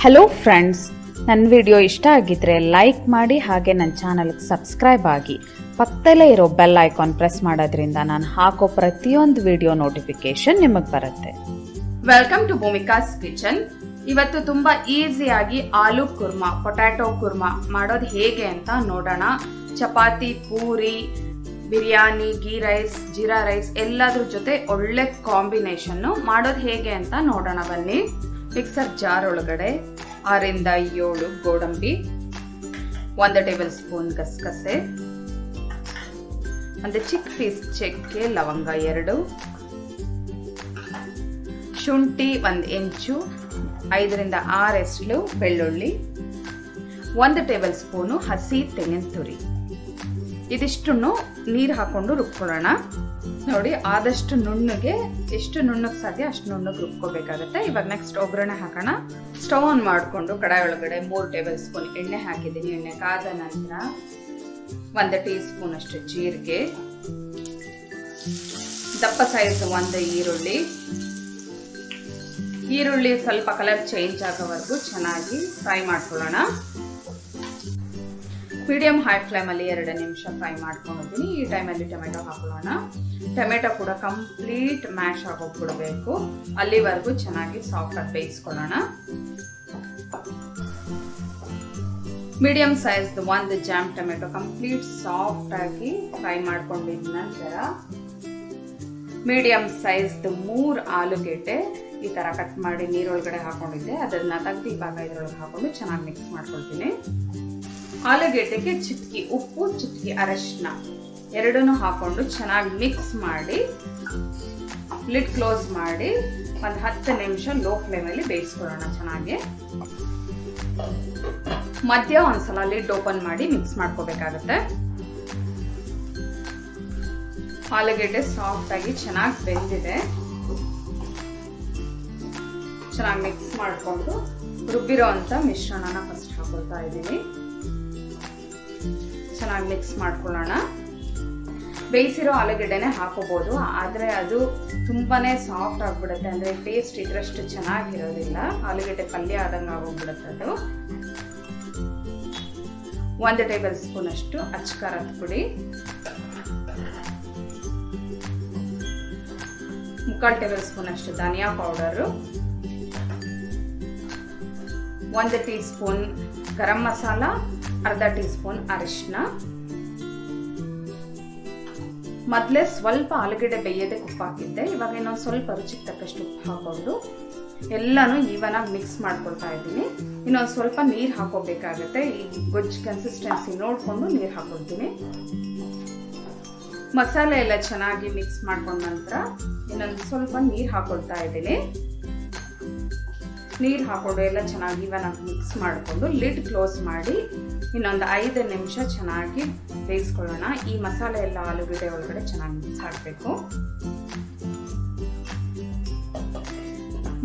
Hello friends, ನನ್ನ video ಇಷ್ಟ ಆಗಿದ್ರೆ ಲೈಕ್ ಮಾಡಿ, ಹಾಗೆ ನನ್ನ ಚಾನಲ್ಗೆ ಸಬ್ಸ್ಕ್ರೈಬ್ ಆಗಿ ಪಕ್ಕದಲ್ಲೇ ಇರೋ ಬೆಲ್ ಐಕಾನ್ ಪ್ರೆಸ್ ಮಾಡೋದ್ರಿಂದ ನಾನು ಹಾಕೋ ಪ್ರತಿಯೊಂದು ವಿಡಿಯೋ ನೋಟಿಫಿಕೇಶನ್ ನಿಮಗೆ ಬರುತ್ತೆ. Welcome to Bhoomika's kitchen. ಇವತ್ತು ತುಂಬಾ ಈಸಿಯಾಗಿ ಆಲೂ ಕುರ್ಮಾ, ಪೊಟ್ಯಾಟೊ ಕುರ್ಮಾ ಮಾಡೋದು ಹೇಗೆ ಅಂತ ನೋಡೋಣ. ಚಪಾತಿ, ಪೂರಿ, ಬಿರಿಯಾನಿ, ಗೀ ರೈಸ್, ಜೀರಾ ರೈಸ್ ಎಲ್ಲದ್ರ ಜೊತೆ ಒಳ್ಳೆ ಕಾಂಬಿನೇಷನ್ ಮಾಡೋದು ಹೇಗೆ ಅಂತ ನೋಡೋಣ ಬನ್ನಿ. ಮಿಕ್ಸರ್ ಜಾರ್ ಒಳಗಡೆ 6 ರಿಂದ 7 ಗೋಡಂಬಿ, 1 ಟೇಬಲ್ ಸ್ಪೂನ್ ಗಸಗಸೆ, ಒಂದು ಚಿಕ್ಕ ಪೀಸ್ ಚಕ್ಕೆ, ಲವಂಗ 2, ಶುಂಠಿ 1 ಇಂಚು, 5 ರಿಂದ 6 ಎಸಳು ಬೆಳ್ಳುಳ್ಳಿ, 1 ಟೇಬಲ್ ಸ್ಪೂನು ಹಸಿ ತೆಂಗಿನ ತುರಿ. ಇದಿಷ್ಟನ್ನು ನೀರು ಹಾಕೊಂಡು ರುಬ್ಕೊಳ್ಳೋಣ. ನೋಡಿ, ಆದಷ್ಟು ನುಣ್ಣಗೆ, ಎಷ್ಟು ನುಣ್ಣಗೆ ಸಾಧ್ಯ ಅಷ್ಟು ನುಣ್ಣಗೆ ರುಬ್ಕೋಬೇಕಾಗತ್ತೆ. ಇವಾಗ ನೆಕ್ಸ್ಟ್ ಒಗ್ಗರಣೆ ಹಾಕೋಣ. ಸ್ಟವ್ ಆನ್ ಮಾಡಿಕೊಂಡು ಕಡಾಯಿ ಒಳಗಡೆ 3 ಟೇಬಲ್ ಸ್ಪೂನ್ ಎಣ್ಣೆ ಹಾಕಿದ್ದೀನಿ. ಎಣ್ಣೆ ಕಾದ ನಂತರ 1 ಟೀ ಸ್ಪೂನ್ ಅಷ್ಟು ಜೀರಿಗೆ, ದಪ್ಪ ಸೈಜ್ 1 ಈರುಳ್ಳಿ ಸ್ವಲ್ಪ ಕಲರ್ ಚೇಂಜ್ ಆಗೋವರೆಗೂ ಚೆನ್ನಾಗಿ ಫ್ರೈ ಮಾಡ್ಕೊಳ್ಳೋಣ. ಮೀಡಿಯಂ ಹೈ ಫ್ಲೇಮಲ್ಲಿ 2 ನಿಮಿಷ ಫ್ರೈ ಮಾಡ್ಕೊಂಡಿದ್ದೀನಿ. ಈ ಟೈಮಲ್ಲಿ ಟೊಮೆಟೊ ಹಾಕೊಳ್ಳೋಣ. ಟೊಮೆಟೊ ಕೂಡ ಕಂಪ್ಲೀಟ್ ಮ್ಯಾಶ್ ಆಗೋಗ್ಬಿಡ್ಬೇಕು, ಅಲ್ಲಿವರೆಗೂ ಚೆನ್ನಾಗಿ ಸಾಫ್ಟ್ ಆಗಿ ಬೇಯಿಸ್ಕೊಳ್ಳೋಣ. ಮೀಡಿಯಂ ಸೈಜ್ 1 ಜಾಮ್ ಟೊಮೆಟೊ ಕಂಪ್ಲೀಟ್ ಸಾಫ್ಟ್ ಆಗಿ ಫ್ರೈ ಮಾಡ್ಕೊಂಡಿದ ನಂತರ ಮೀಡಿಯಂ ಸೈಜ್ 3 ಆಲೂಗೆಡ್ಡೆ ಈ ತರ ಕಟ್ ಮಾಡಿ ನೀರೊಳಗಡೆ ಹಾಕೊಂಡಿದ್ದೆ, ಅದನ್ನ ತೆಗೆದು ಇವಾಗ ಇದ್ರೊಳಗೆ ಹಾಕೊಂಡು ಚೆನ್ನಾಗಿ ಮಿಕ್ಸ್ ಮಾಡ್ಕೊಳ್ತೀನಿ. ಆಲೂಗೆಡ್ಡೆಗೆ ಚಿಟ್ಕಿ ಉಪ್ಪು, ಚಿಟ್ಕಿ ಅರಶಿನ ಎರಡನ್ನೂ ಹಾಕೊಂಡು ಚೆನ್ನಾಗಿ ಮಿಕ್ಸ್ ಮಾಡಿ ಲಿಡ್ ಕ್ಲೋಸ್ ಮಾಡಿ 10 ನಿಮಿಷ ಲೋ ಫ್ಲೇಮಲ್ಲಿ ಬೇಯಿಸ್ಕೊಳ್ಳೋಣ. ಚೆನ್ನಾಗಿ ಮಧ್ಯ ಒಂದ್ಸಲ ಲಿಡ್ ಓಪನ್ ಮಾಡಿ ಮಿಕ್ಸ್ ಮಾಡ್ಕೋಬೇಕಾಗತ್ತೆ. ಆಲೂಗೆಡ್ಡೆ ಸಾಫ್ಟ್ ಆಗಿ ಚೆನ್ನಾಗಿ ಬೆಂದಿದೆ. ಚೆನ್ನಾಗಿ ಮಿಕ್ಸ್ ಮಾಡಿಕೊಂಡು ರುಬ್ಬಿರೋ ಅಂತ ಮಿಶ್ರಣನ ಫಸ್ಟ್ ಹಾಕೊಳ್ತಾ ಇದ್ದೀನಿ. ಚೆನ್ನಾಗಿ ಮಿಕ್ಸ್ ಮಾಡ್ಕೊಳ್ಳೋಣ. ಬೇಯಿಸಿರೋ ಆಲೂಗೆಡ್ಡೆನೆ ಹಾಕೋಬಹುದು, ಆದ್ರೆ ಅದು ತುಂಬಾನೇ ಸಾಫ್ಟ್ ಆಗ್ಬಿಡುತ್ತೆ, ಅಂದ್ರೆ ಟೇಸ್ಟ್ ಇದ್ರಷ್ಟು ಚೆನ್ನಾಗಿರೋದಿಲ್ಲ. ಆಲೂಗೆಡ್ಡೆ ಪಲ್ಯ ಆದಂಗೆ ಆಗೋಗ್ಬಿಡುತ್ತೆ ಅದು. 1 ಟೇಬಲ್ ಸ್ಪೂನ್ ಅಷ್ಟು ಅಚ್ಚ ಖಾರದ ಪುಡಿ, 3/4 ಟೇಬಲ್ ಸ್ಪೂನ್ ಅಷ್ಟು ಧನಿಯಾ powder, 1 tea spoon garam masala, ಅರ್ಧ ಟೀ ಸ್ಪೂನ್ ಅರಿಶಿನ. ಮೊದಲೇ ಸ್ವಲ್ಪ ಆಲೂಗೆಡ್ಡೆ ಬೇಯೋದಕ್ಕೆ ಉಪ್ಪು ಹಾಕಿದ್ದೆ, ಇವಾಗ ಇನ್ನೊಂದು ಸ್ವಲ್ಪ ರುಚಿಗೆ ತಕ್ಕಷ್ಟು ಉಪ್ಪು ಹಾಕೊಂಡು ಎಲ್ಲಾನು ಈವನ್ ಆಗಿ ಮಿಕ್ಸ್ ಮಾಡ್ಕೊಳ್ತಾ ಇದ್ದೀನಿ. ಇನ್ನೊಂದು ಸ್ವಲ್ಪ ನೀರು ಹಾಕೋಬೇಕಾಗತ್ತೆ. ಈ ಗೊಜ್ಜು ಕನ್ಸಿಸ್ಟೆನ್ಸಿ ನೋಡ್ಕೊಂಡು ನೀರು ಹಾಕೊಳ್ತೀನಿ. ಮಸಾಲೆ ಎಲ್ಲ ಚೆನ್ನಾಗಿ ಮಿಕ್ಸ್ ಮಾಡ್ಕೊಂಡ ನಂತರ ಇನ್ನೊಂದು ಸ್ವಲ್ಪ ನೀರು ಹಾಕೊಳ್ತಾ ಇದ್ದೀನಿ. ನೀರು ಹಾಕೊಂಡು ಎಲ್ಲ ಚೆನ್ನಾಗಿ ಇವನ್ ಆಗಿ ಮಿಕ್ಸ್ ಮಾಡಿಕೊಂಡು ಲಿಡ್ ಕ್ಲೋಸ್ ಮಾಡಿ ಇನ್ನೊಂದು 5 ನಿಮಿಷ ಚೆನ್ನಾಗಿ ಬೇಯಿಸ್ಕೊಳ್ಳೋಣ. ಈ ಮಸಾಲೆ ಎಲ್ಲ ಆಲೂಗೆಡ್ಡೆ ಒಳಗಡೆ ಚೆನ್ನಾಗಿ ಮಿಕ್ಸ್ ಆಗಬೇಕು.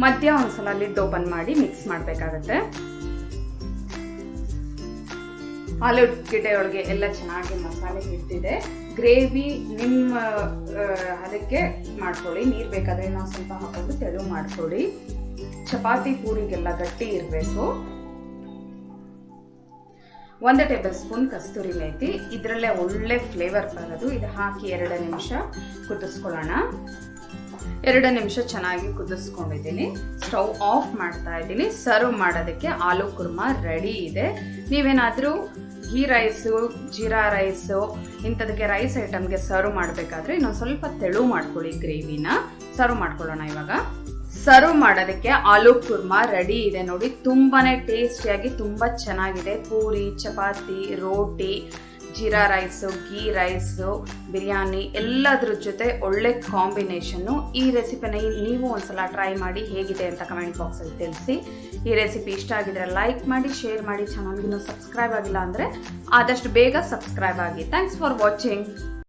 ಮಧ್ಯ ಒಂದ್ಸಲ ಲಿಡ್ ಓಪನ್ ಮಾಡಿ ಮಿಕ್ಸ್ ಮಾಡಬೇಕಾಗತ್ತೆ. ಆಲೂಗೆಡ್ಡೆ ಒಳಗೆ ಎಲ್ಲ ಚೆನ್ನಾಗಿ ಮಸಾಲೆ ಹಿಡಿದಿದೆ. ಗ್ರೇವಿ ನಿಮ್ಮ ಅದಕ್ಕೆ ಮಾಡ್ಕೊಳ್ಳಿ. ನೀರು ಬೇಕಾದ್ರೆ ನಾವು ಸ್ವಲ್ಪ ಹಾಕೊಂಡು ತೆಳು ಮಾಡ್ಕೊಳ್ಳಿ. ಚಪಾತಿ ಪೂರಿಗೆಲ್ಲ ಗಟ್ಟಿ ಇರಬೇಕು. 1 ಟೇಬಲ್ ಸ್ಪೂನ್ ಕಸ್ತೂರಿ ಮೇಥಿ, ಇದರಲ್ಲೇ ಒಳ್ಳೆ ಫ್ಲೇವರ್ ಬರೋದು. ಇದು ಹಾಕಿ 2 ನಿಮಿಷ ಕುದಿಸ್ಕೊಳ್ಳೋಣ. 2 ನಿಮಿಷ ಚೆನ್ನಾಗಿ ಕುದಿಸ್ಕೊಂಡಿದ್ದೀನಿ. ಸ್ಟವ್ ಆಫ್ ಮಾಡ್ತಾ ಇದ್ದೀನಿ. ಸರ್ವ್ ಮಾಡೋದಕ್ಕೆ ಆಲೂ ಕುರ್ಮಾ ರೆಡಿ ಇದೆ. ನೀವೇನಾದರೂ ಗೀ ರೈಸು, ಜೀರಾ ರೈಸು ಇಂಥದಕ್ಕೆ ರೈಸ್ ಐಟಮ್ಗೆ ಸರ್ವ್ ಮಾಡಬೇಕಾದ್ರೆ ಇನ್ನೊಂದು ಸ್ವಲ್ಪ ತೆಳು ಮಾಡ್ಕೊಳ್ಳಿ ಗ್ರೇವಿನ. ಸರ್ವ್ ಮಾಡ್ಕೊಳ್ಳೋಣ. ಇವಾಗ ಸರ್ವ್ ಮಾಡೋದಕ್ಕೆ ಆಲೂ ಕುರ್ಮಾ ರೆಡಿ ಇದೆ. ನೋಡಿ, ತುಂಬಾನೇ ಟೇಸ್ಟಿಯಾಗಿ ತುಂಬಾ ಚೆನ್ನಾಗಿದೆ. ಪೂರಿ, ಚಪಾತಿ, ರೋಟಿ, ಜೀರಾ ರೈಸು, ಗೀ ರೈಸು, ಬಿರಿಯಾನಿ ಎಲ್ಲದ್ರ ಜೊತೆ ಒಳ್ಳೆ ಕಾಂಬಿನೇಷನ್ನು. ಈ ರೆಸಿಪಿನ ನೀವು ಒಂದ್ಸಲ ಟ್ರೈ ಮಾಡಿ ಹೇಗಿದೆ ಅಂತ ಕಮೆಂಟ್ ಬಾಕ್ಸಲ್ಲಿ ತಿಳಿಸಿ. ಈ ರೆಸಿಪಿ ಇಷ್ಟ ಆಗಿದ್ರೆ ಲೈಕ್ ಮಾಡಿ, ಶೇರ್ ಮಾಡಿ. ಚಾನಲ್ಗೆ ಇನ್ನೂ ಸಬ್ಸ್ಕ್ರೈಬ್ ಆಗಿಲ್ಲ ಅಂದರೆ ಆದಷ್ಟು ಬೇಗ ಸಬ್ಸ್ಕ್ರೈಬ್ ಆಗಿ. Thanks for watching.